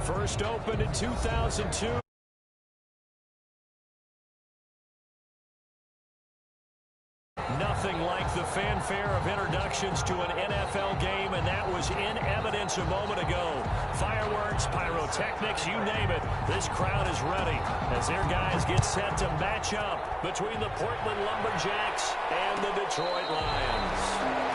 First opened in 2002. Nothing like the fanfare of introductions to an NFL game, and that was in evidence a moment ago. Fireworks, pyrotechnics, you name it. This crowd is ready as their guys get set to match up between the Portland Lumberjacks and the Detroit Lions.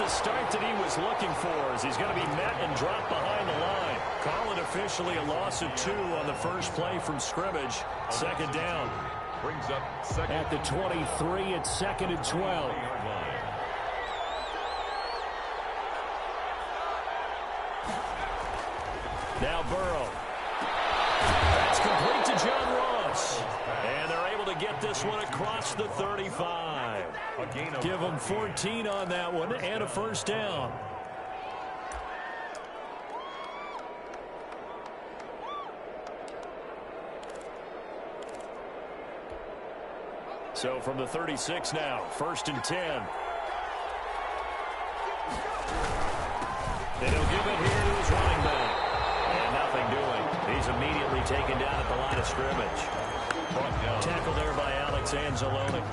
Start that he was looking for as he's going to be met and dropped behind the line. Call it officially a loss of 2 on the first play from scrimmage. Second down. Brings up second. At the 23, it's 2nd and 12. Now Burrow. That's complete to John Ross. And they're able to get this one across the 35. Give them 14 on that one and a first down. So from the 36 now, 1st and 10. And he'll give it here to his running back. And nothing doing. He's immediately taken down at the line of scrimmage. Tackle there by Alex Anzalone.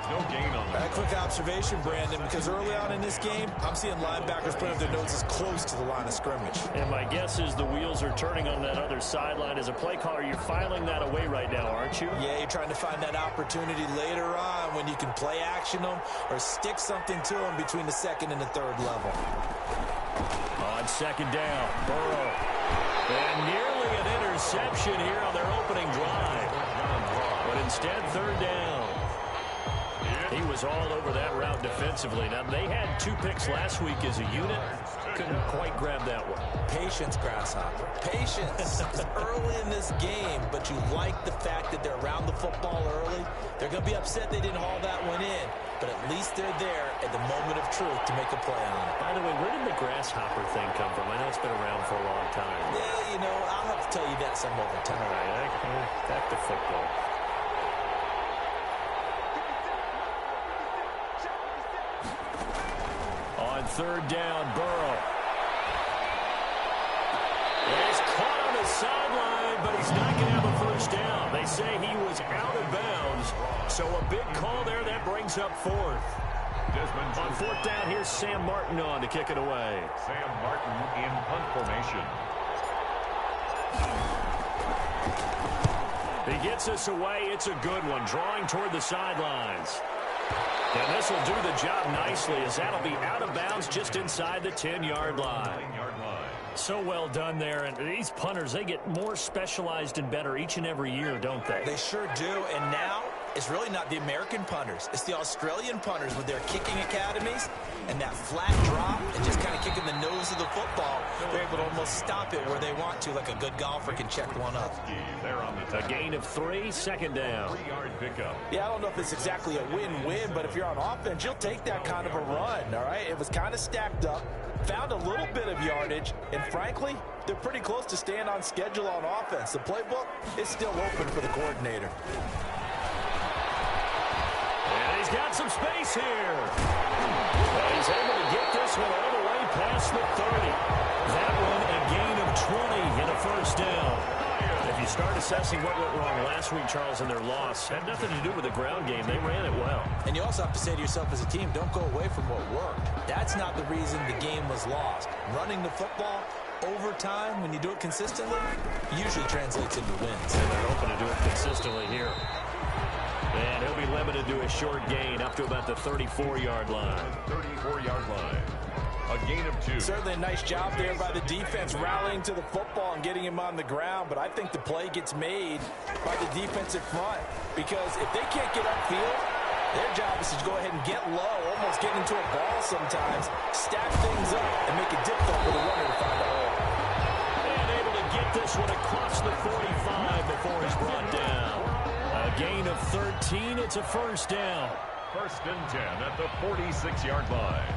No gain on that. A quick observation, Brandon, because early on in this game, I'm seeing linebackers put up their noses close to the line of scrimmage. And my guess is the wheels are turning on that other sideline. As a play caller, you're filing that away right now, aren't you? Yeah, you're trying to find that opportunity later on when you can play action them or stick something to them between the 2nd and the 3rd level. On 2nd down, Burrow. And nearly an interception here on their opening drive. But instead, 3rd down. He was all over that route defensively. Now, they had 2 picks last week as a unit. Couldn't quite grab that one. Patience, Grasshopper. Patience. It's early in this game, but you like the fact that they're around the football early. They're going to be upset they didn't haul that one in, but at least they're there at the moment of truth to make a play on it. By the way, where did the grasshopper thing come from? I know it's been around for a long time. Yeah, you know, I'll have to tell you that some other time. All right, back to football. On 3rd down, Burrow. He's caught on the sideline, but he's not going to have a first down. They say he was out of bounds, so a big call there. That brings up 4th. On 4th down, here's Sam Martin on to kick it away. Sam Martin in punt formation. He gets us away. It's a good one, drawing toward the sidelines. And this will do the job nicely as that'll be out of bounds just inside the 10-yard line. So well done there. And these punters, they get more specialized and better each and every year, don't they? They sure do. And now it's really not the American punters. It's the Australian punters with their kicking academies and that flat drop and just kind of kicking the nose of the football. They're able to almost stop it where they want to, like a good golfer can check one up. A gain of 3, 2nd down. 3-yard pickup. Yeah, I don't know if it's exactly a win-win, but if you're on offense, you'll take that kind of a run, all right? It was kind of stacked up, found a little bit of yardage, and frankly, they're pretty close to staying on schedule on offense. The playbook is still open for the coordinator. And he's got some space here. Well, he's able to get this one all the way past the 30. That one a gain of 20 and a first down. If you start assessing what went wrong last week, Charles, in their loss, had nothing to do with the ground game. They ran it well. And you also have to say to yourself as a team, don't go away from what worked. That's not the reason the game was lost. Running the football over time, when you do it consistently, usually translates into wins. And they're hoping to do it consistently here. And he'll be limited to a short gain up to about the 34-yard line. 34-yard line. A gain of 2. Certainly a nice job there by the defense rallying to the football and getting him on the ground, but I think the play gets made by the defensive front because if they can't get upfield, their job is to go ahead and get low, almost get into a ball sometimes, stack things up, and make it difficult for the runner to find a hole. And able to get this one across the 45 before he's brought down. A gain of 13, it's a first down. 1st and 10 at the 46-yard line.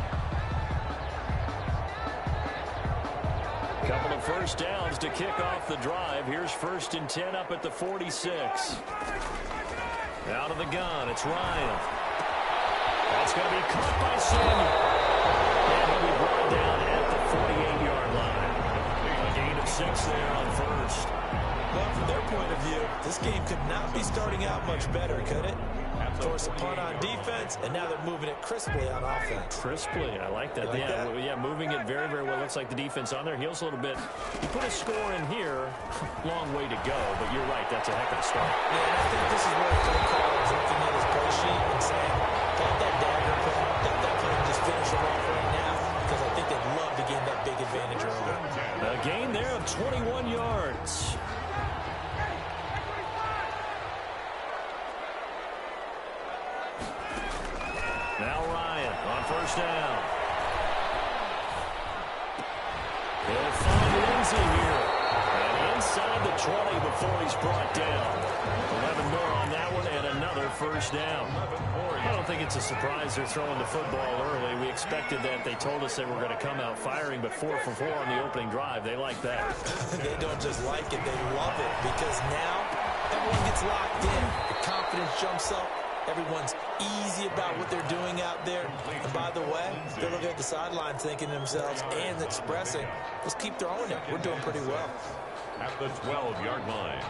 Couple of first downs to kick off the drive. Here's 1st and 10 up at the 46. Out of the gun, it's Ryan. That's going to be caught by Samuel. And he'll be brought down at the 48-yard line. A gain of 6 there on 1st. Well, from their point of view, this game could not be starting out much better, could it? Force a punt on defense, and now they're moving it crisply on offense. Crisply, I like that. Like that? Yeah, moving it very, very well. Looks like the defense on their heels a little bit. You put a score in here, long way to go, but you're right, that's a heck of a start. Yeah, and I think this is where Phil Carr is looking at his play sheet and saying, got that dagger play, got that play and just finish it off right now, because I think they'd love to gain that big advantage early. A gain there of 21 yards. Now Ryan on 1st down. He'll find Lindsey here. And inside the 20 before he's brought down. 11 more on that one and another 1st down. I don't think it's a surprise they're throwing the football early. We expected that. They told us they were going to come out firing, but 4 for 4 on the opening drive. They like that. They don't just like it, they love it, because now everyone gets locked in. The confidence jumps up. Everyone's easy about what they're doing out there. And by the way, they're looking at the sideline thinking to themselves and expressing, let's keep throwing it. We're doing pretty well. At the 12-yard line.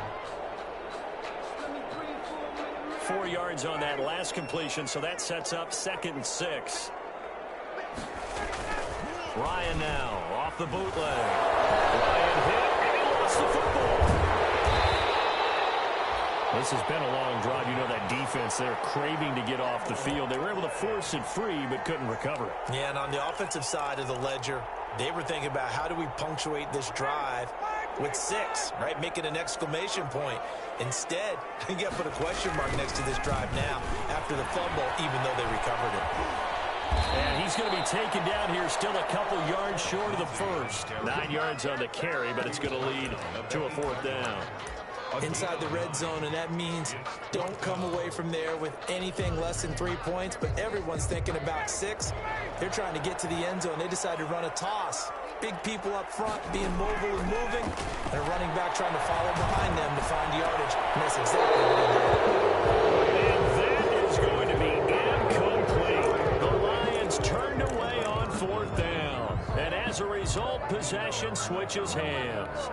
4 yards on that last completion, so that sets up 2nd and 6. Ryan now off the bootleg. Ryan hit, and he lost the football. This has been a long drive. You know that defense, they're craving to get off the field. They were able to force it free, but couldn't recover it. Yeah, and on the offensive side of the ledger, they were thinking about how do we punctuate this drive with 6, right? Make it an exclamation point. Instead, you got to put a question mark next to this drive now after the fumble, even though they recovered it. And he's going to be taken down here, still a couple yards short of the first. 9 yards on the carry, but it's going to lead to a 4th down. Inside the red zone, and that means don't come away from there with anything less than 3 points, but everyone's thinking about 6. They're trying to get to the end zone. They decide to run a toss. Big people up front being mobile and moving, and a running back trying to follow behind them to find yardage, and that's exactly what they did. And that is going to be incomplete. The Lions turned away on 4th down, and as a result, possession switches hands.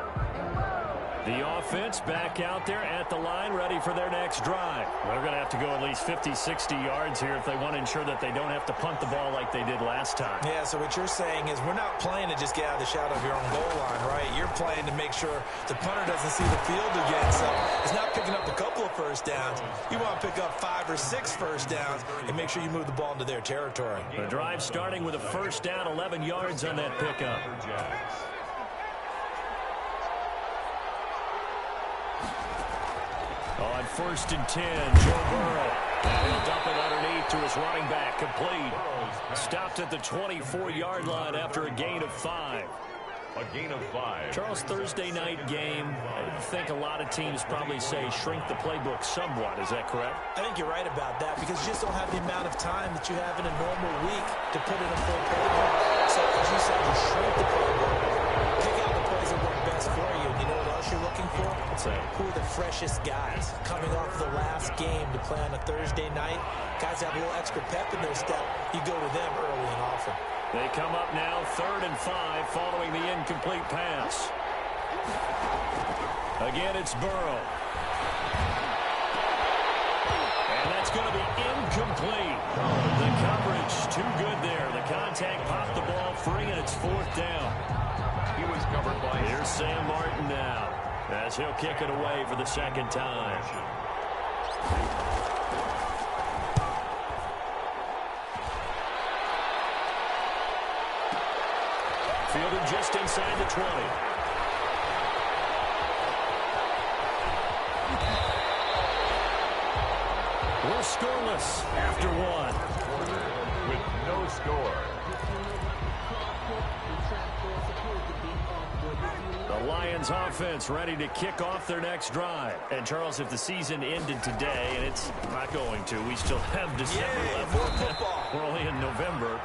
The offense back out there at the line, ready for their next drive. They're going to have to go at least 50, 60 yards here if they want to ensure that they don't have to punt the ball like they did last time. Yeah, so what you're saying is we're not playing to just get out of the shadow of your own goal line, right? You're playing to make sure the punter doesn't see the field again. So it's not picking up a couple of first downs. You want to pick up 5 or 6 first downs and make sure you move the ball into their territory. The drive starting with a 1st down, 11 yards on that pickup. On 1st and 10, Joe Burrow. And he'll dump it underneath to his running back, complete. Stopped at the 24-yard line after a gain of 5. A gain of 5. Charles, Thursday night game, I think a lot of teams probably say shrink the playbook somewhat. Is that correct? I think you're right about that because you just don't have the amount of time that you have in a normal week to put in a full playbook. So, as you said, you shrink the playbook. Pick out the plays that work best for you. You know what else you're looking for? What's that? Who are the freshest guys coming off the last game to play on a Thursday night? Guys have a little extra pep in their step. You go to them early and often. They come up now 3rd and 5 following the incomplete pass. Again, it's Burrow. And that's going to be incomplete. The coverage too good there. The contact popped the ball free, and it's 4th down. He was covered by... Here's Sam Martin now as he'll kick it away for the 2nd time. Fielded just inside the 20. We're scoreless after 1. With no score. The Lions offense ready to kick off their next drive. And Charles, if the season ended today, and it's not going to, we still have December left. More football. we're only in November,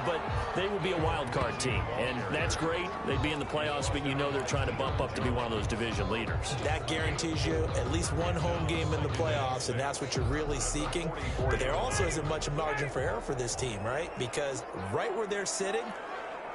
but they will be a wild card team, and that's great. They'd be in the playoffs, but you know they're trying to bump up to be one of those division leaders. That guarantees you at least one home game in the playoffs, and that's what you're really seeking. But there also isn't much margin for error for this team, right? Because right where they're sitting,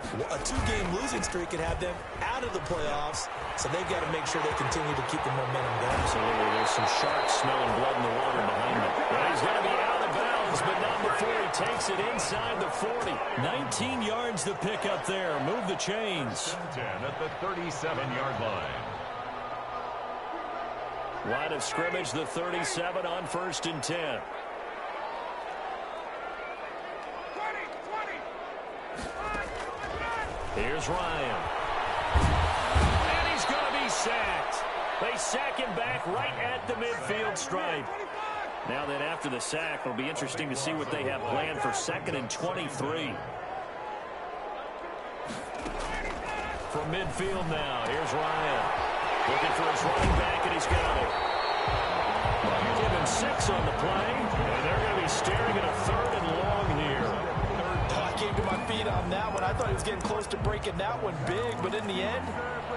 a 2-game losing streak could have them out of the playoffs, so they've got to make sure they continue to keep the momentum going. Absolutely. There's some sharks smelling blood in the water behind them. Well, he's going to be out of bounds, but not before he takes it inside the 40. 19 yards to pick up there. Move the chains. 10 at the 37-yard line. Line of scrimmage, the 37 on 1st and 10. Here's Ryan. And he's going to be sacked. They sack him back right at the midfield stripe. Now then, after the sack, it'll be interesting to see what they have planned for 2nd and 23. From midfield now, here's Ryan. Looking for his running back, and he's got it. Give him 6 on the play, and they're going to be staring at a 3rd and long here. I came to my feet on that one. I thought he was getting close to breaking that one big, but in the end,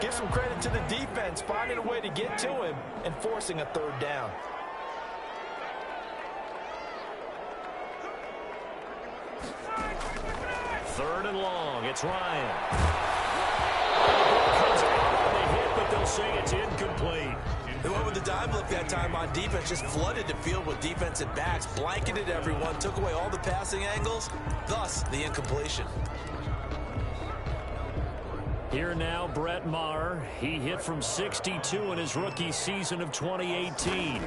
give some credit to the defense, finding a way to get to him and forcing a 3rd down. Third and long. It's Ryan. Comes out on the hit, but they'll say it's incomplete. They went with the dime look that time on defense, just flooded the field with defensive backs, blanketed everyone, took away all the passing angles, thus the incompletion. Here now, Brett Maher. He hit from 62 in his rookie season of 2018.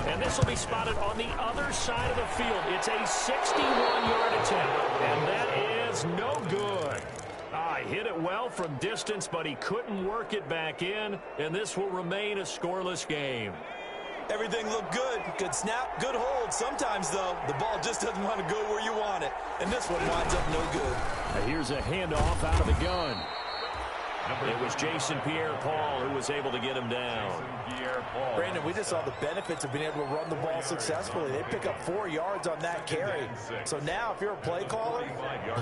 And this will be spotted on the other side of the field. It's a 61-yard attempt, and that is no good. He hit it well from distance, but he couldn't work it back in, and this will remain a scoreless game. Everything looked good. Good snap, good hold. Sometimes, though, the ball just doesn't want to go where you want it, and this one winds up no good. Here's a handoff out of the gun. It was Jason Pierre-Paul who was able to get him down. Brandon, we just saw the benefits of being able to run the ball successfully. They pick up 4 yards on that carry. So now if you're a play caller,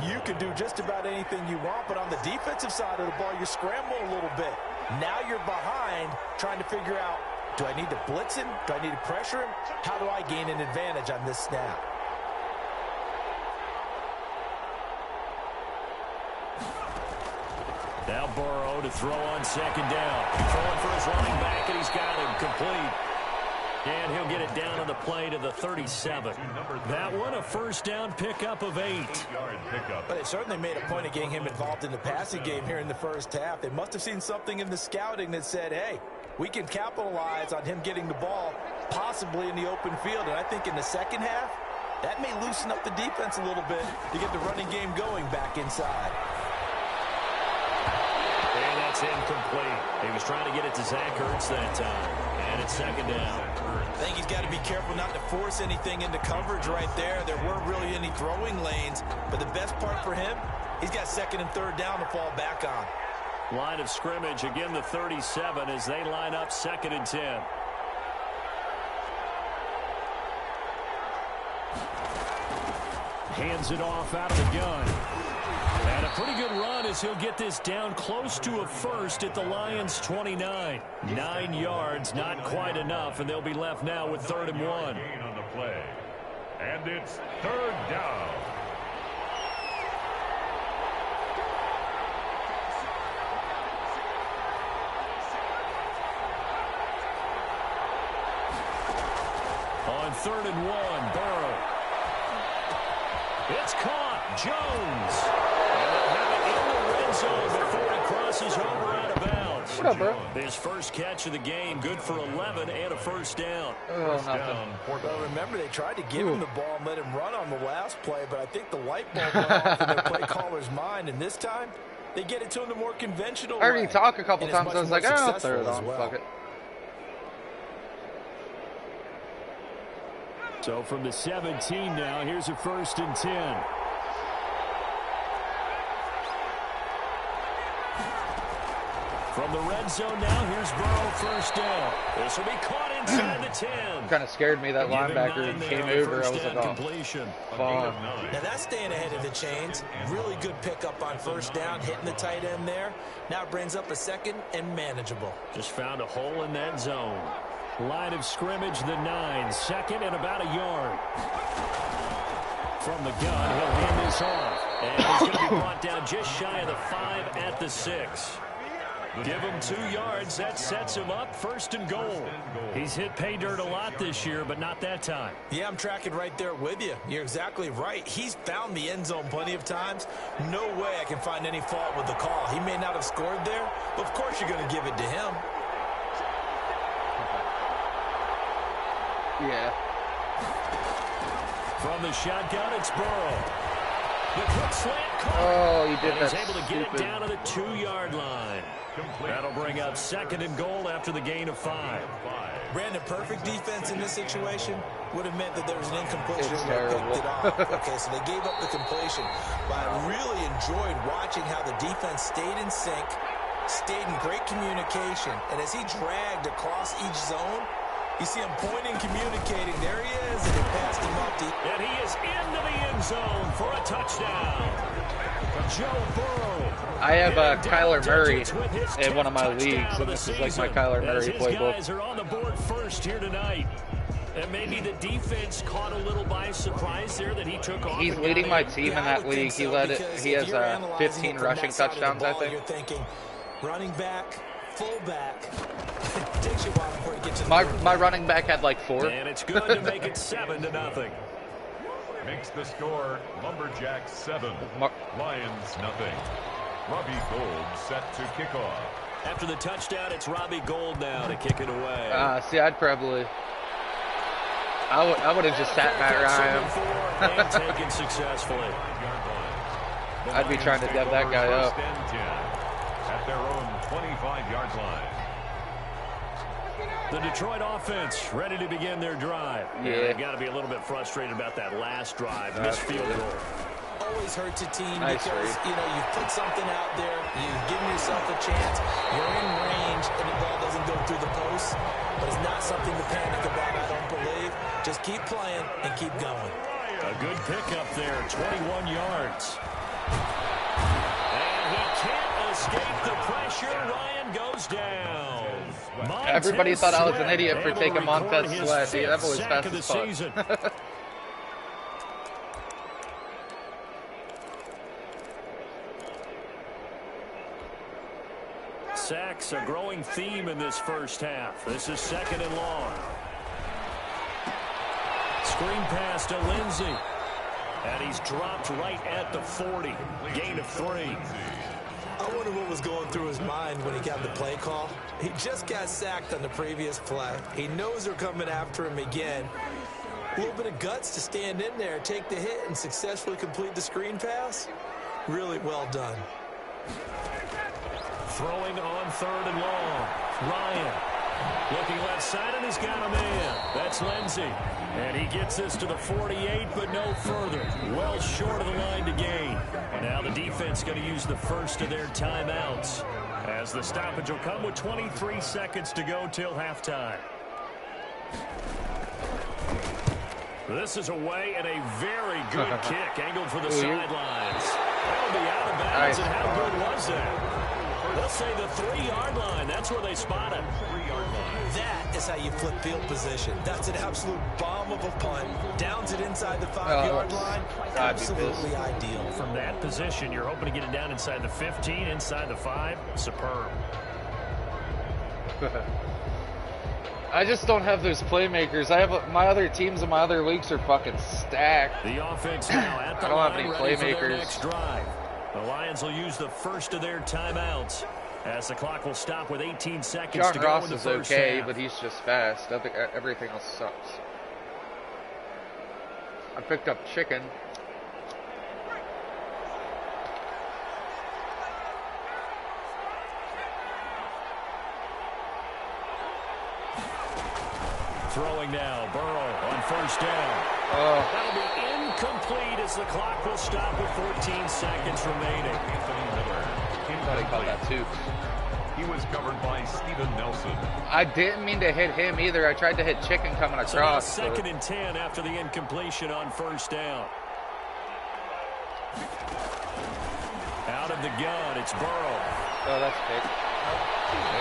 you can do just about anything you want. But on the defensive side of the ball, you're scrambling a little bit. Now you're behind trying to figure out, do I need to blitz him? Do I need to pressure him? How do I gain an advantage on this snap? Now Burrow to throw on 2nd down. Throwing for his running back, and he's got him complete. And he'll get it down on the play to the 37. That one, a 1st down pickup of 8. But they certainly made a point of getting him involved in the passing game here in the first half. They must have seen something in the scouting that said, hey, we can capitalize on him getting the ball possibly in the open field. And I think in the second half, that may loosen up the defense a little bit to get the running game going back inside. And that's incomplete. He was trying to get it to Zach Ertz that time. And it's 2nd down. I think he's got to be careful not to force anything into coverage right there. There weren't really any throwing lanes. But the best part for him, he's got 2nd and 3rd down to fall back on. Line of scrimmage, again the 37 as they line up 2nd and 10. Hands it off out of the gun. And a pretty good run as he'll get this down close to a 1st at the Lions' 29. 9 yards, not quite enough, and they'll be left now with 3rd and 1. On the play. And it's 3rd down. On 3rd and 1, Burrow. It's caught. Jones. And they'll have it in the red zone before he crosses over out of bounds. What up, bro? His first catch of the game, good for 11 and a 1st down. Oh, nothing. Well, remember, they tried to give him the ball and let him run on the last play, but I think the light bulb went off in their play caller's mind, and this time, they get it to him the more conventional way. I heard you talk a couple And it's times. much I was more like, oh, I'll successful throw it as on. well. Fuck it. So from the 17 now, here's a 1st and 10. From the red zone now, here's Burrow, first down. This will be caught inside the 10. Kind of scared me that linebacker came over. I was like, oh, fuck. Now that's staying ahead of the chains. Really good pickup on first down, hitting the tight end there. Now it brings up a second and manageable. Just found a hole in that zone. Line of scrimmage, the 9. Second and about a yard. From the gun, he'll hand this off. And he's going to be brought down just shy of the 5 at the 6. Give him 2 yards. That sets him up. First and goal. He's hit pay dirt a lot this year, but not that time. Yeah, I'm tracking right there with you. You're exactly right. He's found the end zone plenty of times. No way I can find any fault with the call. He may not have scored there, but of course you're going to give it to him. Yeah. From the shotgun, it's Burrow. The quick slant call. Oh, you did that. He's able to get it down to the 2-yard line. That'll bring up second and goal after the gain of 5. Brandon, perfect defense in this situation would have meant that there was an incompletion It's and they terrible. picked it off. Okay, so they gave up the completion. But I really enjoyed watching how the defense stayed in sync, stayed in great communication, and as he dragged across each zone, you see him pointing, communicating. There he is, and he passed him up. And he is into the end zone for a touchdown. Joe Burrow. I have Kyler Murray in one of my leagues, and this is like my Kyler Murray playbook. Guys are on the board first here tonight. And maybe the defense caught a little by surprise there that he took off. He's leading my team in that league. He led it. He has 15 rushing touchdowns, I think. You're thinking running back, fullback. It takes you a while before you get to the My running back had like 4. And it's good to make it 7-0. Makes the score Lumberjacks 7, Lions nothing. Robbie Gould set to kick off. After the touchdown, it's Robbie Gould now to kick it away. See, I'd probably. I would have just sat Matt Ryan. And taken successfully. I'd be trying to dub that guy up. At their own 25-yard line. The Detroit offense ready to begin their drive. Yeah. They've got to be a little bit frustrated about that last drive. Missed field goal. Always hurts a team Nice because, you know, you've put something out there, you've given yourself a chance, you're in range, and the ball doesn't go through the post. But it's not something to panic about, I don't believe. Just keep playing and keep going. A good pickup there, 21 yards. And he can't escape the pressure. Ryan goes down. Everybody thought I was an Sweat idiot for able to taking record Montez his Sweat. Dude, that fifth boy's sack fast of the as fuck. season. Sacks, a growing theme in this first half. This is second and long. Screen pass to Lindsey. And he's dropped right at the 40. Gain of 3. I wonder what was going through his mind when he got the play call. He just got sacked on the previous play. He knows they're coming after him again. A little bit of guts to stand in there, take the hit, and successfully complete the screen pass. Really well done. Throwing on third and long. Ryan looking left side, and he's got a man. That's Lindsey. And he gets this to the 48, but no further. Well short of the line to gain. And now the defense going to use the first of their timeouts, as the stoppage will come with 23 seconds to go till halftime. This is away and a very good kick angled for the sidelines. That'll be out of bounds, and how good was that? They'll say the 3-yard line. That's where they spot it. 3-yard line. That is how you flip field position. That's an absolute bomb of a punt. Downs it inside the 5-yard line. Absolutely ideal. From that position, you're hoping to get it down inside the 15, inside the 5. Superb. I just don't have those playmakers. I have my other teams in my other leagues are fucking stacked. The offense now at the I don't have line, any ready for their playmakers. next drive. The Lions will use the first of their timeouts, as the clock will stop with 18 seconds John to go Ross in the is first okay, half. but he's just fast. Everything else sucks. I picked up chicken. Throwing now, Burrow on first down. That'll be incomplete as the clock will stop with 14 seconds remaining. I thought he caught that too. He was covered by Steven Nelson. I didn't mean to hit him either. I tried to hit Chicken coming across. So now 2nd and 10 after the incompletion on 1st down. Out of the gun, it's Burrow. Oh, that's big.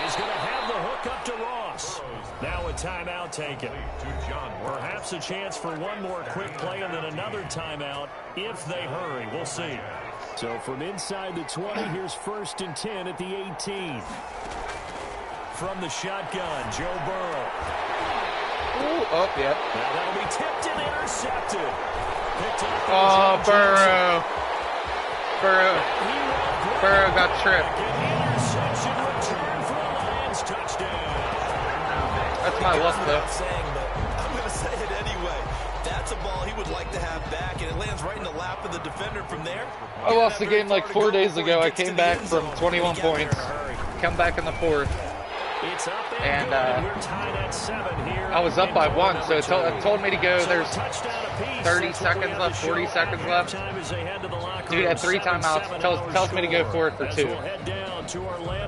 He's going to have the hook up to Ross. Now a timeout taken. Perhaps a chance for one more quick play and then another timeout if they hurry. We'll see. So from inside the 20, here's 1st and 10 at the 18. From the shotgun, Joe Burrow. Ooh, oh, yeah. Now that'll be tipped and intercepted. Picked up. Oh, Burrow. Burrow got tripped. Interception return for a Lions touchdown. That's my luck, though. I'm going to say it anyway. That's a ball he would like to have back, and it lands right in the lap of the defender from there. I lost the game like 4 days ago. I came back from 21 points. Come back in the 4th. And we're tied at 7 here. I was up by 1, so it told me to go. There's 30 seconds left, 40 seconds left. Dude had 3 timeouts. Tells me to go for it for 2.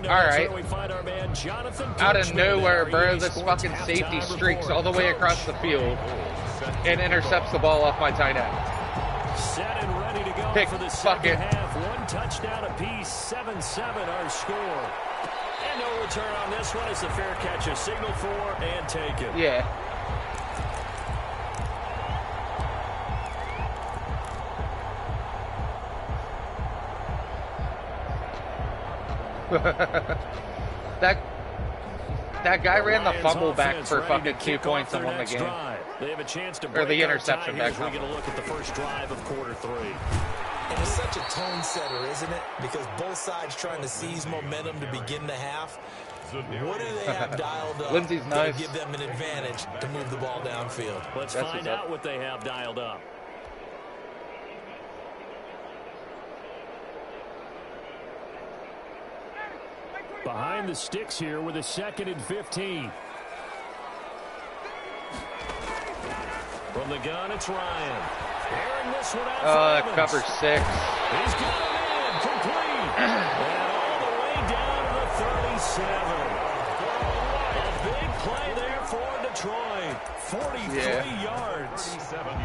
Alright. Out of nowhere, bro, this fucking safety streaks all the way across the field and intercepts the ball off my tight end. Set and ready to go Pick, for the fuck second it. half. 1 touchdown apiece, 7-7 our score. And no return on this one. It's a fair catch, a signal for and take it. Yeah. That guy ran the fumble back for fucking 2 points and won the game. They have a chance to or the interception back. We're going to look at the first drive of quarter 3. And it's such a tone setter, isn't it? Because both sides trying to seize momentum to begin the half. What do they have dialed up Lindsey's nice. to give them an advantage to move the ball downfield? Let's find out what they have dialed up. Behind the sticks here with a 2nd and 15. From the gun, it's Ryan. Airing this one out for cover 6. He's got him in, complete. And all the way down to the 37. What a big play there for Detroit. 43 yards.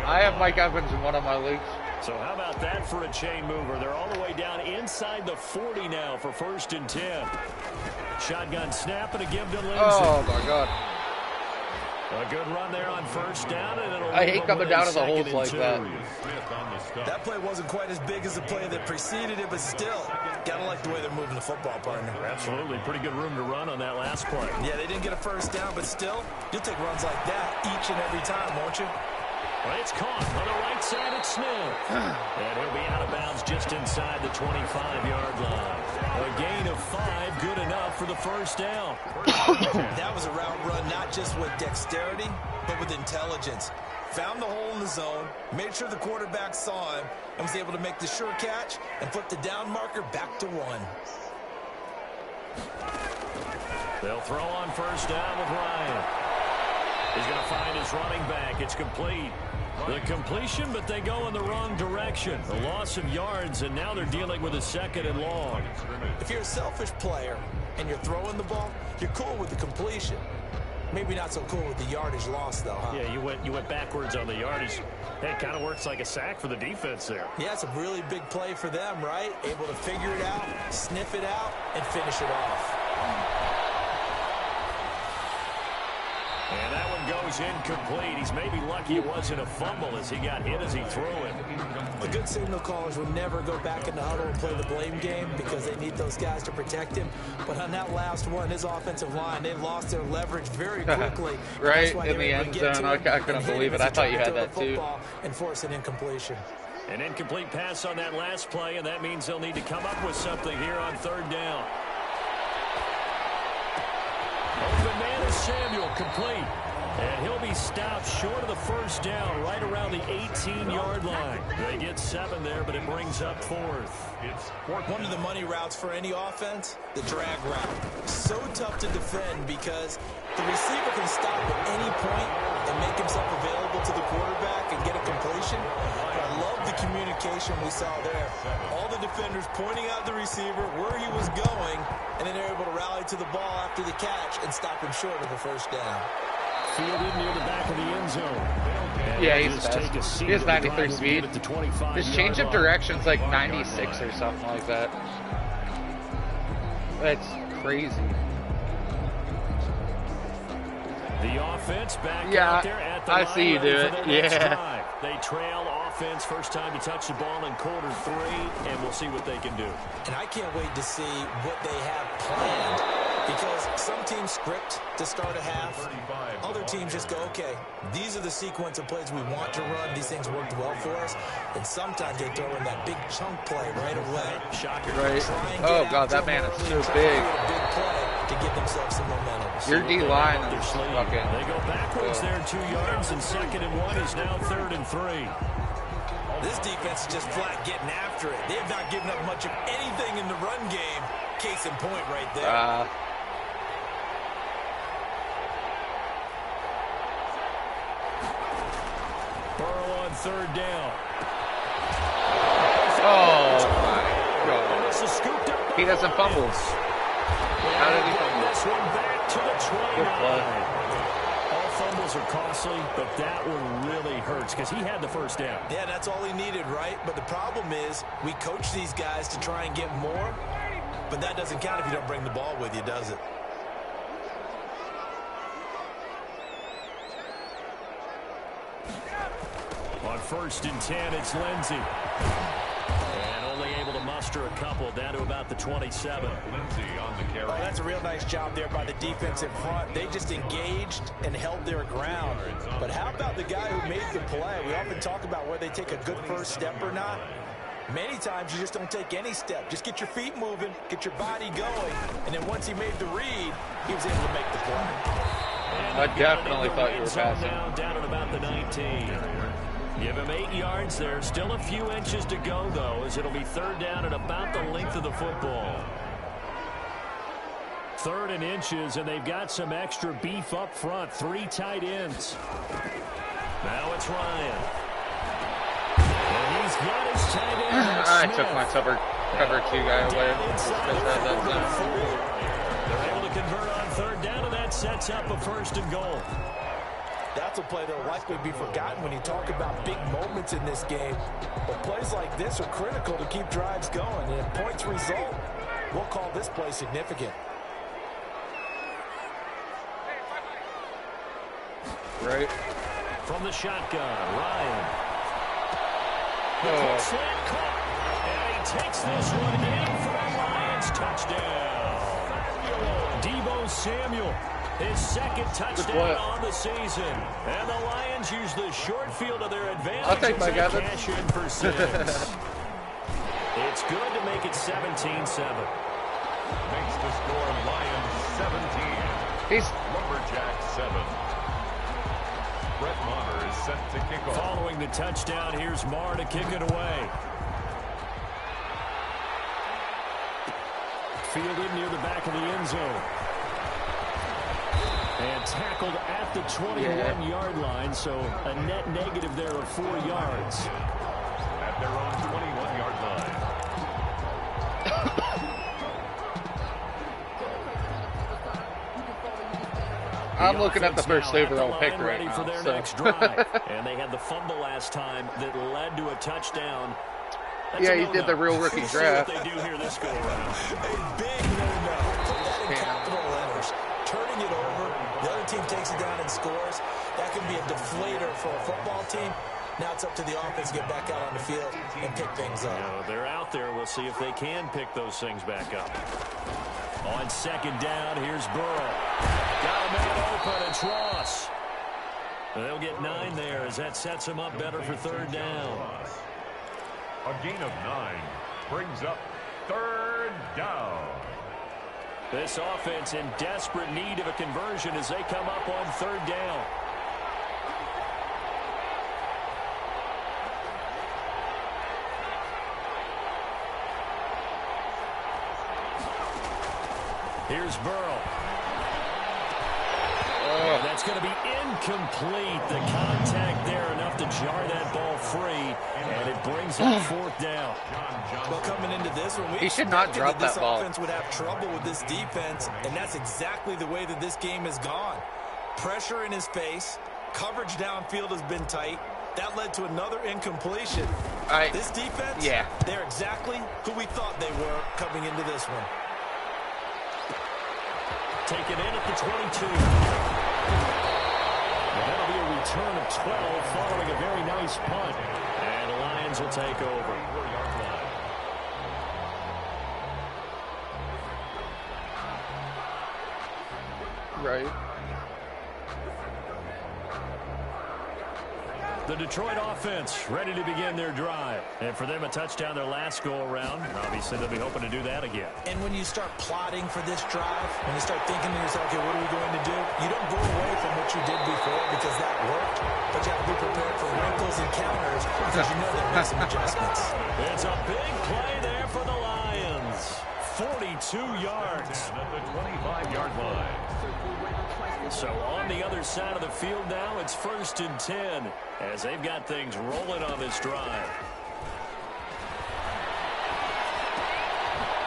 I have Mike Evans in one of my leagues. So how about that for a chain mover? They're all the way down inside the 40 now for 1st and 10. Shotgun snap and a give to Lindsey. Oh, my God. A good run there on 1st down, and it'll I hate coming down to the holes like that. That play wasn't quite as big as the play that preceded it, but still, gotta like the way they're moving the football, partner. Absolutely. Pretty good room to run on that last play. Yeah, they didn't get a 1st down, but still, you'll take runs like that each and every time, won't you? Well, it's caught on the right side at Smith. And he'll be out of bounds just inside the 25-yard line. A gain of 5, good enough for the 1st down. That was a route run, not just with dexterity, but with intelligence. Found the hole in the zone, made sure the quarterback saw him, and was able to make the sure catch and put the down marker back to 1. They'll throw on 1st down with Ryan. He's going to find his running back. It's complete. The completion, but they go in the wrong direction. A loss of yards, and now they're dealing with a 2nd and long. If you're a selfish player and you're throwing the ball, you're cool with the completion. Maybe not so cool with the yardage loss, though, huh? Yeah, you went backwards on the yardage. Hey, it kind of works like a sack for the defense there. Yeah, it's a really big play for them, right? Able to figure it out, sniff it out, and finish it off. And that one goes incomplete. He's maybe lucky it wasn't a fumble as he got hit as he threw it. The good signal callers will never go back in the huddle and play the blame game because they need those guys to protect him. But on that last one, his offensive line, they lost their leverage very quickly. Right in the end zone. I couldn't believe it. I thought you had that too. And force an incompletion. An incomplete pass on that last play, and that means they'll need to come up with something here on 3rd down. Open man is Samuel, complete. And he'll be stopped short of the 1st down, right around the 18-yard line. They get 7 there, but it brings up 4th. One of the money routes for any offense, the drag route. So tough to defend because the receiver can stop at any point and make himself available to the quarterback and get a completion. But I love the communication we saw there. All the defenders pointing out the receiver, where he was going, and then they're able to rally to the ball after the catch and stop him short of a first down. Fielded near the back of the end zone. Yeah, he's fast. He has 93 speed. His change of direction's like 96 or something like that. That's crazy. The offense back out there at the I see you do it. Yeah. They trail offense first time to touch the ball in quarter 3, and we'll see what they can do. And I can't wait to see what they have planned, because some teams script to start a half. Other teams just go, okay, these are the sequence of plays we want to run. These things worked well for us. And sometimes they throw in that big chunk play right away. Shocker. Right. Oh, God, that man is so big. Big play to get themselves some momentum. Your D-line is fucking... They go backwards there 2 yards, and 2nd and 1 is now 3rd and 3. This defense is just flat getting after it. They have not given up much of anything in the run game. Case in point right there. Burrow on 3rd down. Oh, my God. He doesn't fumble. How did he fumble? This one back to the 29. Good play. All fumbles are costly, but that one really hurts because he had the first down. Yeah, that's all he needed, right? But the problem is we coach these guys to try and get more, but that doesn't count if you don't bring the ball with you, does it? On 1st and 10, it's Lindsey. And only able to muster a couple down to about the 27. Lindsey on the carry. Oh, that's a real nice job there by the defense in front. They just engaged and held their ground. But how about the guy who made the play? We often talk about whether they take a good first step or not. Many times you just don't take any step. Just get your feet moving, get your body going, and then once he made the read, he was able to make the play. I definitely thought you were passing. Down at about the 19. Give him 8 yards there. Still a few inches to go, though, as it'll be 3rd down at about the length of the football. 3rd and inches, and they've got some extra beef up front. 3 tight ends. Now it's Ryan. And he's got his tight end. I took my cover 2 guy away. They're able to convert on 3rd down, and that sets up a 1st and goal. That's a play that will likely be forgotten when you talk about big moments in this game. But plays like this are critical to keep drives going. And if points result, we'll call this play significant. Right. From the shotgun, Ryan. Oh. Slant caught. And he takes this one in for a Lions touchdown. Deebo Samuel. His 2nd touchdown on the season. And the Lions use the short field to their advantage. I'll take my Gavin. Cash in for 6. It's good to make it 17-7. Makes the score Lions 17. Lumberjacks 7. Brett Maher is set to kick off. Following the touchdown, here's Maher to kick it away. Fielded near the back of the end zone. And tackled at the 21-yard line, so a net negative there of 4 yards. At their own 21-yard line. I'm looking at the first overall pick right now. For their next drive. And they had the fumble last time that led to a touchdown. Yeah, he did the real rookie draft. What they do here this go around. A big no-no. Put that in capital letters. Turning it over, the other team takes it down and scores. That can be a deflator for a football team. Now it's up to the offense to get back out on the field and pick things up. They're out there. We'll see if they can pick those things back up. On 2nd down, here's Burrow. Got a man open. It's Ross. They'll get 9 there as that sets them up better for 3rd down. A gain of 9 brings up 3rd down. This offense in desperate need of a conversion as they come up on 3rd down. Here's Burrow. And that's going to be incomplete. The contact there enough to jar that ball free, and it brings up 4th down. Well, coming into this one, he should not drop that ball. This offense would have trouble with this defense, and that's exactly the way that this game has gone. Pressure in his face, coverage downfield has been tight. That led to another incompletion. This defense, they're exactly who we thought they were coming into this one. Taken in at the 22. And that'll be a return of 12 following a very nice punt. And the Lions will take over. Right. The Detroit offense ready to begin their drive. And for them, a touchdown their last go-around. Obviously, they'll be hoping to do that again. And when you start plotting for this drive, when you start thinking to yourself, okay, what are we going to do? You don't go away from what you did before because that worked. But you have to be prepared for wrinkles and counters because you know there are some adjustments. It's a big play there for the Lions. 42 yards. At the 25-yard line. So on the other side of the field now, it's 1st and 10 as they've got things rolling on this drive.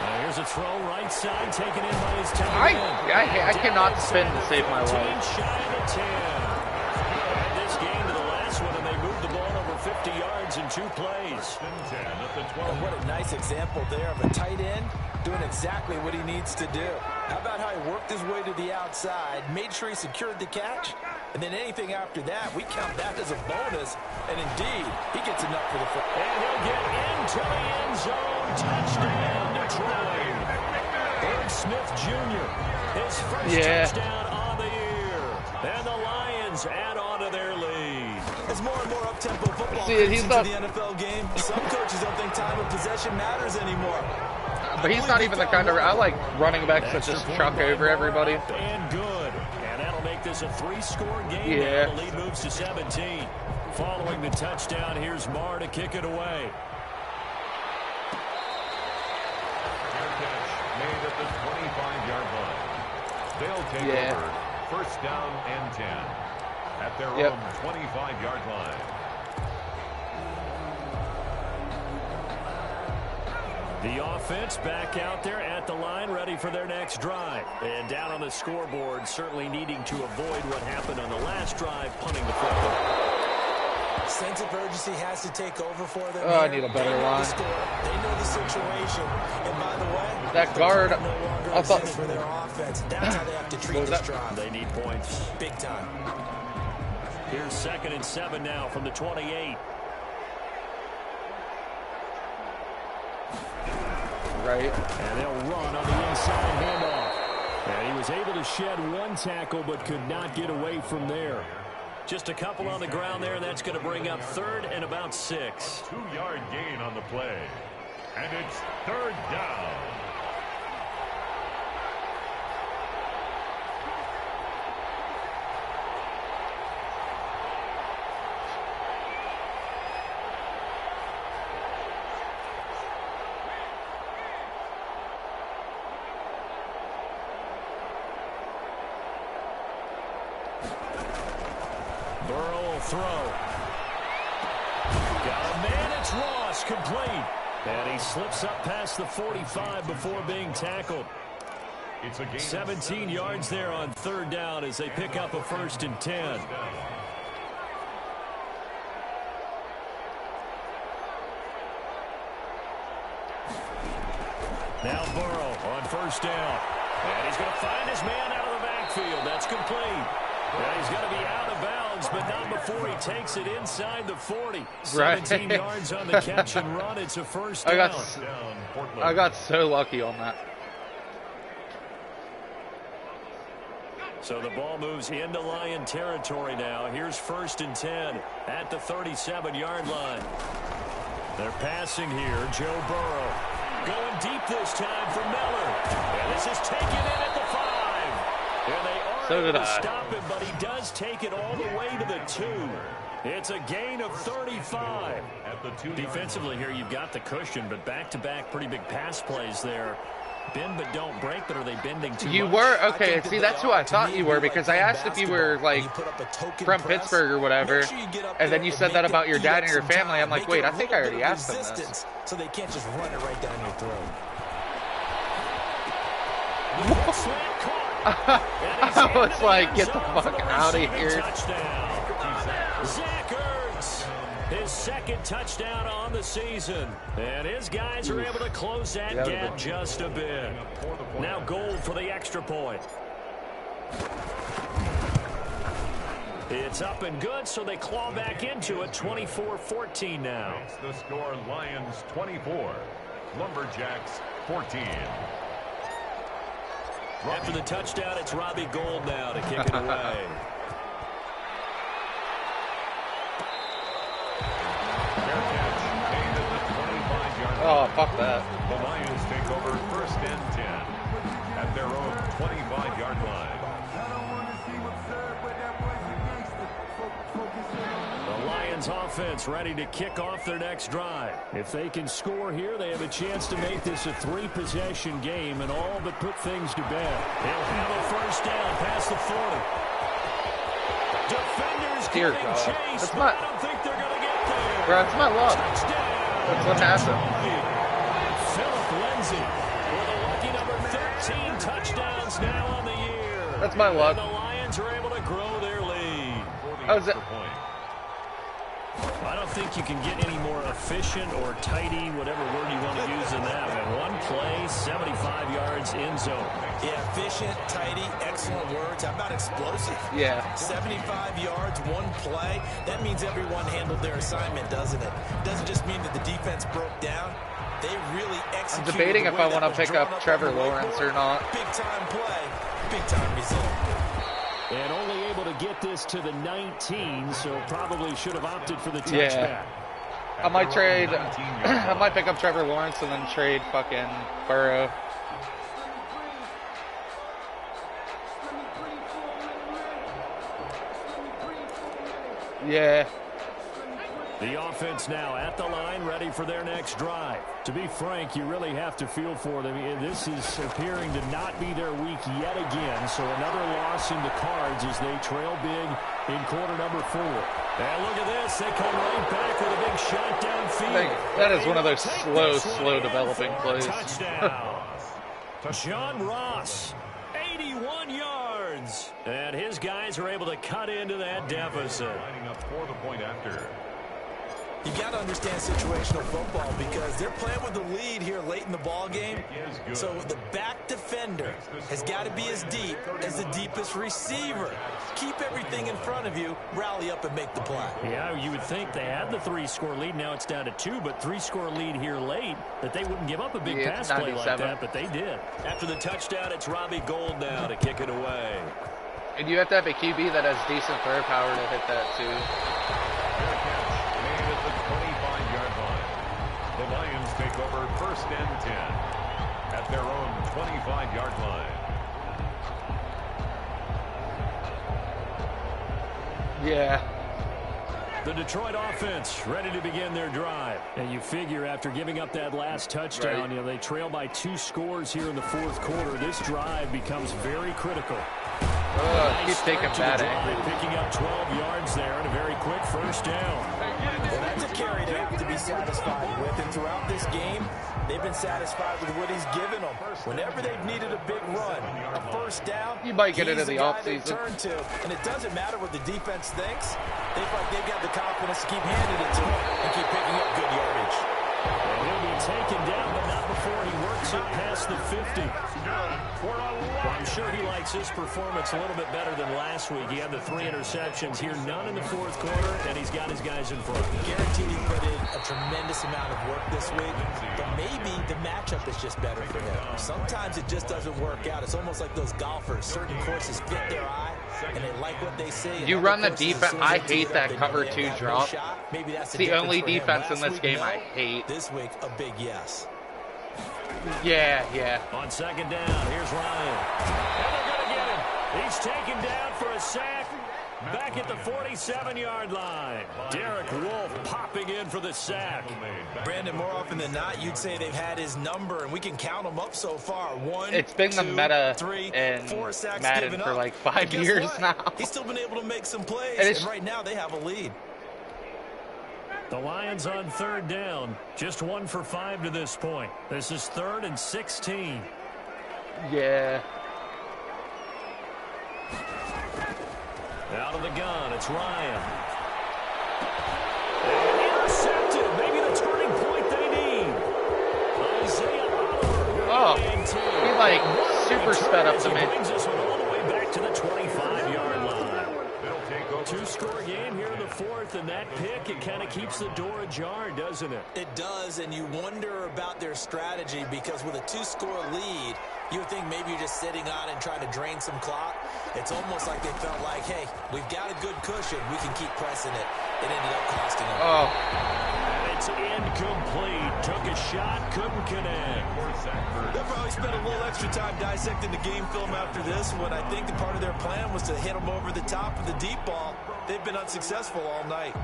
Now here's a throw right side taken in by his tight end. I cannot spin to save my life. Shy of 10. Add this game to the last one, and they moved the ball over 50 yards in 2 plays. And what a nice example there of a tight end doing exactly what he needs to do. How about how he worked his way to the outside, made sure he secured the catch, and then anything after that, we count that as a bonus. And indeed, he gets enough for the football. And he'll get into the end zone. Touchdown, Detroit. Irv Smith Jr., his first touchdown on the year. And the Lions add on to their lead. As more and more up-tempo football comes into the NFL game, some coaches don't think time of possession matters anymore. But he's not even the kind of... I like running backs that just chuck over everybody. And good. And that'll make this a 3-score game. Yeah. The lead moves to 17. Following the touchdown, here's Marr to kick it away. Made at the 25-yard line. They'll take over 1st down and 10 at their own 25-yard line. The offense back out there at the line, ready for their next drive. And down on the scoreboard, certainly needing to avoid what happened on the last drive, punting the football. Sense of urgency has to take over for them. I need a better line. They know the situation. And by the way, that guard, I thought for their offense. That's how they have to treat this drive. They need points. Big time. Here's 2nd and 7 now from the 28. Right. And they'll run on the inside handoff. And he was able to shed 1 tackle but could not get away from there. Just a couple on the ground there, and that's going to bring up 3rd and about 6. 2-yard gain on the play. And it's 3rd down. Burrow will throw. Got a man, it's Ross, complete. And he slips up past the 45 before being tackled. It's a gain 17 yards there on 3rd down as they pick up a 1st and 10. Now Burrow on 1st down. And he's going to find his man out of the backfield. That's complete. And he's going to be out of bounds, but not before he takes it inside the 40. 17 yards on the catch and run. It's a 1st down. I got so lucky on that. So the ball moves into Lion territory now. Here's 1st and 10 at the 37-yard line. They're passing here. Joe Burrow going deep this time for Miller. And this is taken in at the 5. And they are able to stop him, but he does take it all the way to the 2. It's a gain of 35. Defensively here, you've got the cushion, but back-to-back pretty big pass plays there. Bend but don't break, but are they bending too You much? were? Okay, see, that's who I thought you were, because I asked if you were, like, from Pittsburgh or whatever, and then you said that about your dad and your family. I'm like, wait, I think I already asked them this. So they can't just run it right down your throat. I was like, get the fuck out of here. Zach Ertz, his second touchdown on the season. And his guys are able to close that gap just a bit. Now goal for the extra point. It's up and good, so they claw back into it. 24-14 now. It's the score, Lions 24, Lumberjacks 14. After the touchdown, it's Robbie Gould now to kick it away. Oh, fuck that. The Lions take over first and 10 at their own 25-yard line. The Lions offense ready to kick off their next drive. If they can score here, they have a chance to make this a 3-possession game and all but put things to bed. They'll have a first down past the 40. Defenders Dear getting God. chased, but I don't think they're going to get there. Bro, it's my luck. Touchdown. That's what happened. Philip Lindsay with a lucky number 13 touchdowns now on the year. That's my luck. And the Lions are able to grow their lead. I don't think you can get any more efficient or tidy, whatever word you want to use in that. And one play, 75 yards in zone. Yeah, efficient, tidy, excellent words. How about explosive? Yeah. 75 yards, one play. That means everyone handled their assignment, doesn't it? Doesn't just mean that the defense broke down. They really executed. I'm debating if I want to pick up up Trevor Lawrence or not. Big time play, big time result. And only able to get this to the 19, so probably should have opted for the touchback. Yeah. I might trade. I might pick up Trevor Lawrence and then trade fucking Burrow. Yeah. The offense now at the line, ready for their next drive. To be frank, you really have to feel for them. This is appearing to not be their week yet again, so another loss in the cards as they trail big in quarter number 4. And look at this. They come right back with a big shot downfield. That is one of those slow developing plays. Touchdown. John Ross, 81 yards. And his guys are able to cut into that deficit. Lining up for the point after. You got to understand situational football because they're playing with the lead here late in the ball game. So the back defender has got to be as deep as the deepest receiver. Keep everything in front of you, rally up and make the play. Yeah, you would think they had the 3-score lead. Now it's down to 2, but 3-score lead here late, that they wouldn't give up a big pass play like that, but they did. After the touchdown, it's Robbie Gould now to kick it away. And you have to have a QB that has decent throw power to hit that too. The Lions take over first and 10 at their own 25-yard line. Yeah. The Detroit offense ready to begin their drive. And you figure after giving up that last touchdown, you know, they trail by 2 scores here in the 4th quarter. This drive becomes very critical. Keep taking bad angles. Picking up 12 yards there and a very quick first down. Well, that's a carry they have to be satisfied with. And throughout this game, they've been satisfied with what he's given them. Whenever they've needed a big run, a first down, you might get into the offseason. Turn to, and it doesn't matter what the defense thinks. They feel like they've got the confidence to keep handing it to him and keep picking up good yardage. And he'll be taken down, but not before he works it past the 50. Well, I'm sure he likes his performance a little bit better than last week. He had the 3 interceptions here, none in the 4th quarter, and he's got his guys in front. Guaranteed he put in a tremendous amount of work this week, but maybe the matchup is just better for him. Sometimes it just doesn't work out. It's almost like those golfers. Certain courses fit their eye, and they like what they see. You run the defense. I hate that cover 2 drop. Maybe that's the only defense in this game I hate. This week, a big yes. Yeah. On second down, here's Ryan. And they're going to get him. He's taken down for a sack. back at the 47-yard line. Derek Wolfe popping in for the sack. Brandon, more often than not, you'd say they've had his number, and we can count them up so far. It's been the meta in Madden for like 5 years now. He's still been able to make some plays, and right now they have a lead. The Lions on 3rd down. Just 1 for 5 to this point. This is 3rd and 16. Yeah. Out of the gun, it's Ryan. And intercepted. Maybe the turning point they need. Isaiah Oliver. Oh, he like super sped up the mid. Brings us all the way back to the 25-yard line. 2-score game here in the 4th, and that pick, it kind of keeps the door ajar, doesn't it? It does, and you wonder about their strategy because with a 2-score lead, you would think maybe you're just sitting on it and trying to drain some clock. It's almost like they felt like, hey, we've got a good cushion. We can keep pressing it. It ended up costing them. Oh. And it's incomplete. Took a shot, couldn't connect. They'll probably spend a little extra time dissecting the game film after this when I think the part of their plan was to hit them over the top of the deep ball. They've been unsuccessful all night.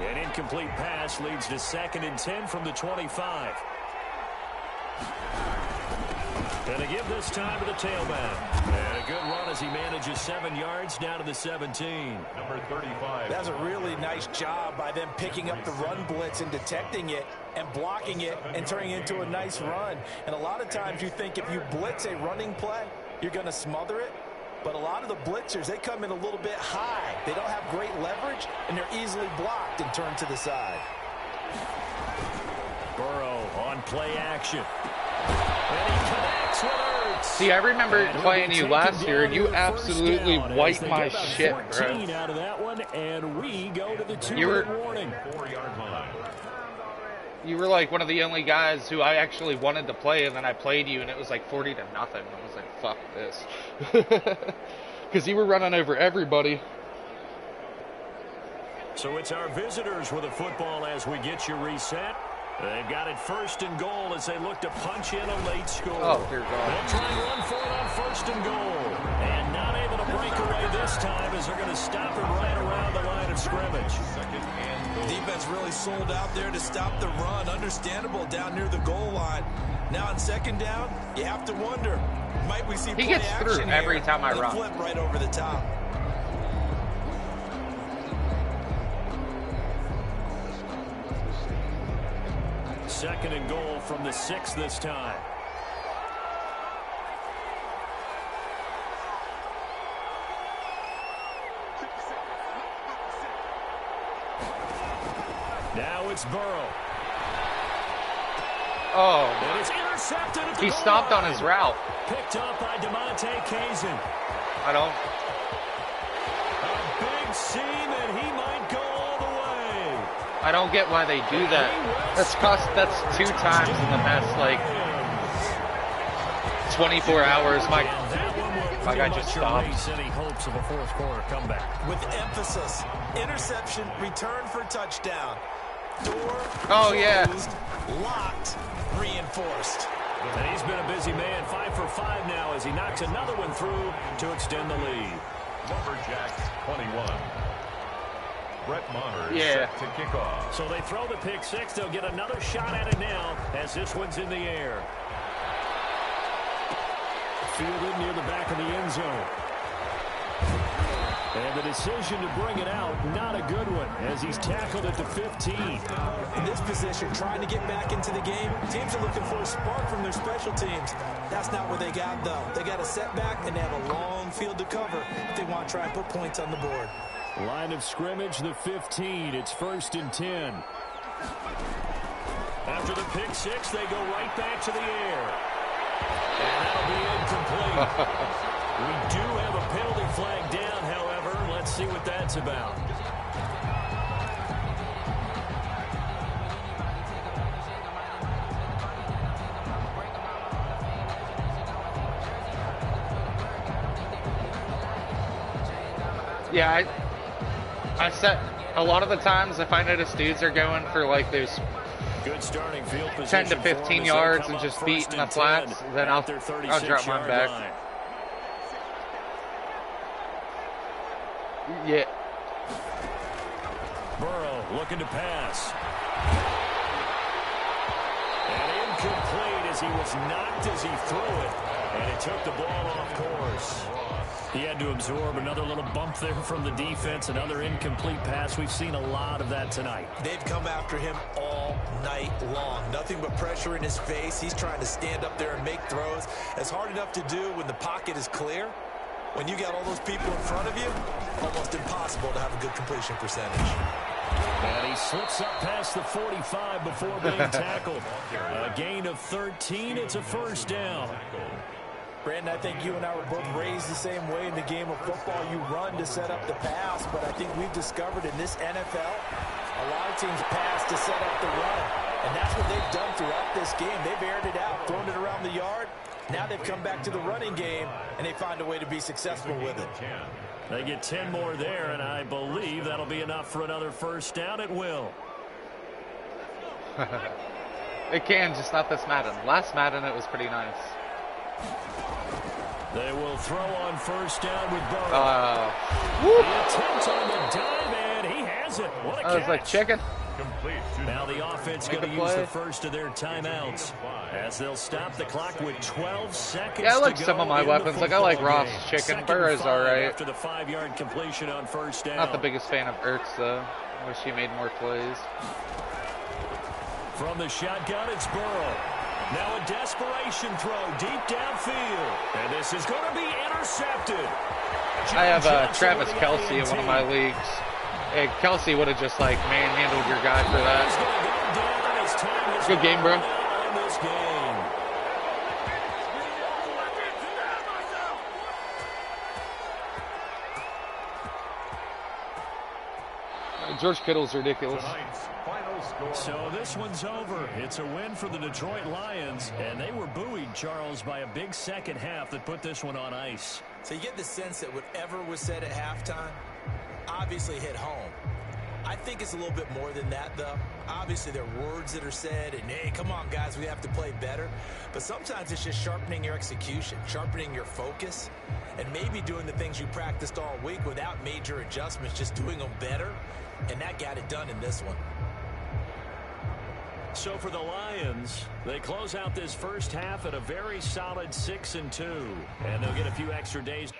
An incomplete pass leads to 2nd and 10 from the 25. And they give this time to the tailback. And a good run as he manages 7 yards down to the 17. Number 35. That's a really nice job by them picking up the run blitz and detecting it and blocking it and turning it into a nice run. And a lot of times you think if you blitz a running play, you're going to smother it. But a lot of the blitzers, they come in a little bit high. They don't have great leverage, and they're easily blocked and turned to the side. Burrow on play action. And he connects with Ertz. See, I remember playing you last year, and you absolutely wiped my shit, bro. Out of that one, and we go to the 2-minute warning. 4-yard line. You were like one of the only guys who I actually wanted to play, and then I played you, and it was like 40-0. I was like, fuck this. Because you were running over everybody. So it's our visitors with a football as we get you reset. They've got it 1st and goal as they look to punch in a late score. Oh, dear God. They'll try and run for it on 1st and goal. And not able to break away this time as they're going to stop it right around the line of scrimmage. Defense really sold out there to stop the run. Understandable down near the goal line. Now on 2nd down, you have to wonder, might we see play action here? He gets through every time I run. Flip right over the top. Second and goal from the 6 this time. Now it's Burrow. Oh. And it's intercepted at the he stopped on his route. Picked up by DeMonte Kazin. I don't. A big seam, and he might go all the way. I don't get why they do that. That's 2 times in the past, like, 24 hours. My guy just stopped. Any hopes of a 4th quarter comeback. With emphasis, interception, return for touchdown. Door closed, locked, reinforced. And he's been a busy man, 5 for 5 now as he knocks another one through to extend the lead. Lumberjacks 21. Brett Maher set to kick off. So they throw the pick 6. They'll get another shot at it now as this one's in the air. Fielded near the back of the end zone. And the decision to bring it out, not a good one, as he's tackled at the 15. In this position, trying to get back into the game, teams are looking for a spark from their special teams. That's not what they got, though. They got a setback, and they have a long field to cover if they want to try and put points on the board. Line of scrimmage, the 15. It's 1st and 10. After the pick 6, they go right back to the air. And that'll be incomplete. We do have a penalty flag down, however. Let's see what that's about. Yeah, I set a lot of the times if I notice dudes are going for like those good starting field 10 to 15 yards and just beating the flats, then I'll drop mine back. Line. Yeah. looking to pass. And incomplete as he was knocked as he threw it. And it took the ball off course. He had to absorb another little bump there from the defense, another incomplete pass. We've seen a lot of that tonight. They've come after him all night long. Nothing but pressure in his face. He's trying to stand up there and make throws. It's hard enough to do when the pocket is clear. When you got all those people in front of you, almost impossible to have a good completion percentage. And he slips up past the 45 before being tackled. A gain of 13. It's a first down. Brandon, I think you and I were both raised the same way in the game of football. You run to set up the pass, but I think we've discovered in this NFL, a lot of teams pass to set up the run. And that's what they've done throughout this game. They've aired it out, thrown it around the yard. Now they've come back to the running game, and they find a way to be successful with it. They get 10 more there, and I believe that'll be enough for another first down. It will. It can, just not this Madden. Last Madden, it was pretty nice. They will throw on first down with Burrow. The attempt on the dive, and he has it. What a catch. I was like, chicken. Now the offense going to use the first of their timeouts as they'll stop the clock with 12 seconds. Yeah, I like some of my weapons. Like I like Ross chicken. Burrow's all right. After the 5-yard completion on first down. Not the biggest fan of Ertz though. I wish he made more plays. From the shotgun, it's Burrow. Now a desperation throw deep downfield. And this is going to be intercepted. I have Travis Kelce in one of my leagues. Hey, Kelce would have just like manhandled your guy for that. Good game, bro. George Kittle's ridiculous. So this one's over. It's a win for the Detroit Lions, and they were buoyed, Charles, by a big second half that put this one on ice. So you get the sense that whatever was said at halftime obviously hit home. I think it's a little bit more than that, though. Obviously, there are words that are said, and, hey, come on, guys, we have to play better. But sometimes it's just sharpening your execution, sharpening your focus, and maybe doing the things you practiced all week without major adjustments, just doing them better. And that got it done in this one. So for the Lions, they close out this first half at a very solid 6-2. And they'll get a few extra days.